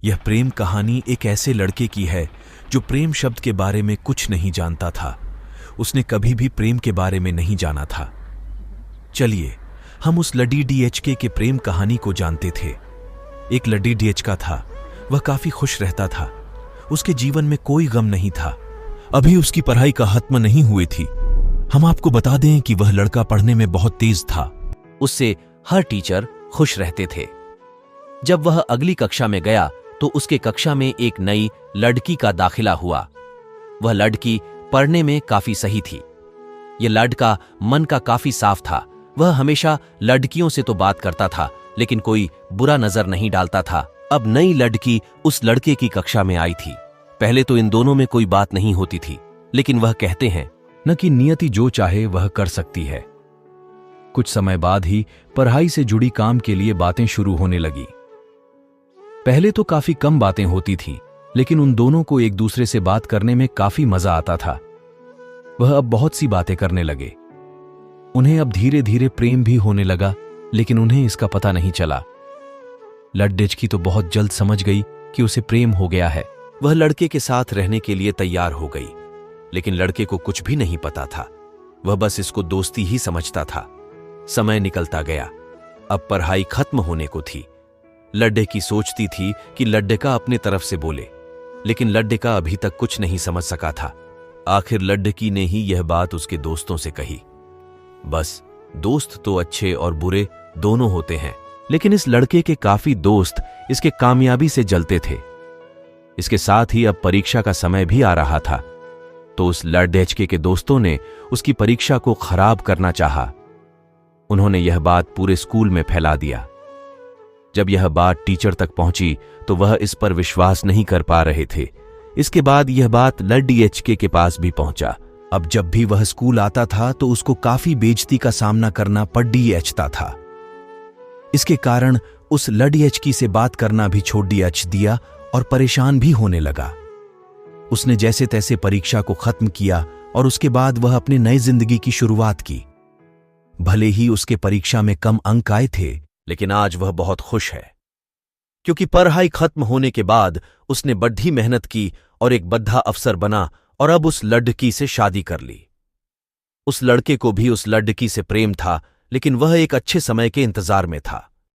यह प्रेम कहानी एक ऐसे लड़के की है जो प्रेम शब्द के बारे में कुछ नहीं जानता था। उसने कभी भी प्रेम के बारे में नहीं जाना था। चलिए हम उस लड्डी डीएचके के प्रेम कहानी को जानते थे। एक लड्डी डीएचका था। वह काफी खुश रहता था। उसके जीवन में कोई गम नहीं था। अभी उसकी पढ़ाई का खत्म नहीं हुई थी। हम आपको बता दें कि वह लड़का पढ़ने में बहुत तेज था। उससे हर टीचर खुश रहते थे। जब वह अगली कक्षा में गया तो उसके कक्षा में एक नई लड़की का दाखिला हुआ। वह लड़की पढ़ने में काफी सही थी। यह लड़का मन का काफी साफ था। वह हमेशा लड़कियों से तो बात करता था, लेकिन कोई बुरा नजर नहीं डालता था। अब नई लड़की उस लड़के की कक्षा में आई थी। पहले तो इन दोनों में कोई बात नहीं होती थी, लेकिन वह कहते हैं न कि नियति जो चाहे वह कर सकती है। कुछ समय बाद ही पढ़ाई से जुड़ी काम के लिए बातें शुरू होने लगी। पहले तो काफी कम बातें होती थी, लेकिन उन दोनों को एक दूसरे से बात करने में काफी मजा आता था। वह अब बहुत सी बातें करने लगे। उन्हें अब धीरे धीरे प्रेम भी होने लगा, लेकिन उन्हें इसका पता नहीं चला। लड्डेचकी तो बहुत जल्द समझ गई कि उसे प्रेम हो गया है। वह लड़के के साथ रहने के लिए तैयार हो गई, लेकिन लड़के को कुछ भी नहीं पता था। वह बस इसको दोस्ती ही समझता था। समय निकलता गया। अब पढ़ाई खत्म होने को थी। लड्डेकी सोचती थी कि लड्डेका अपने तरफ से बोले, लेकिन लड्डेका अभी तक कुछ नहीं समझ सका था। आखिर लड्डेकी ने ही यह बात उसके दोस्तों से कही। बस दोस्त तो अच्छे और बुरे दोनों होते हैं, लेकिन इस लड़के के काफी दोस्त इसके कामयाबी से जलते थे। इसके साथ ही अब परीक्षा का समय भी आ रहा था, तो उस लड्डेचके के दोस्तों ने उसकी परीक्षा को खराब करना चाहा। उन्होंने यह बात पूरे स्कूल में फैला दिया। जब यह बात टीचर तक पहुंची तो वह इस पर विश्वास नहीं कर पा रहे थे। इसके बाद यह बात लड्डीएचके के पास भी पहुंचा। अब जब भी वह स्कूल आता था तो उसको काफी बेइज्जती का सामना करना पड़ता था। इसके कारण उस लड्डीएचकी से बात करना भी छोड़ दिया और परेशान भी होने लगा। उसने जैसे तैसे परीक्षा को खत्म किया और उसके बाद वह अपने नई जिंदगी की शुरुआत की। भले ही उसके परीक्षा में कम अंक आए थे, लेकिन आज वह बहुत खुश है, क्योंकि पढ़ाई खत्म होने के बाद उसने बड़ी मेहनत की और एक बड़ा अफसर बना और अब उस लड़की से शादी कर ली। उस लड़के को भी उस लड़की से प्रेम था, लेकिन वह एक अच्छे समय के इंतजार में था।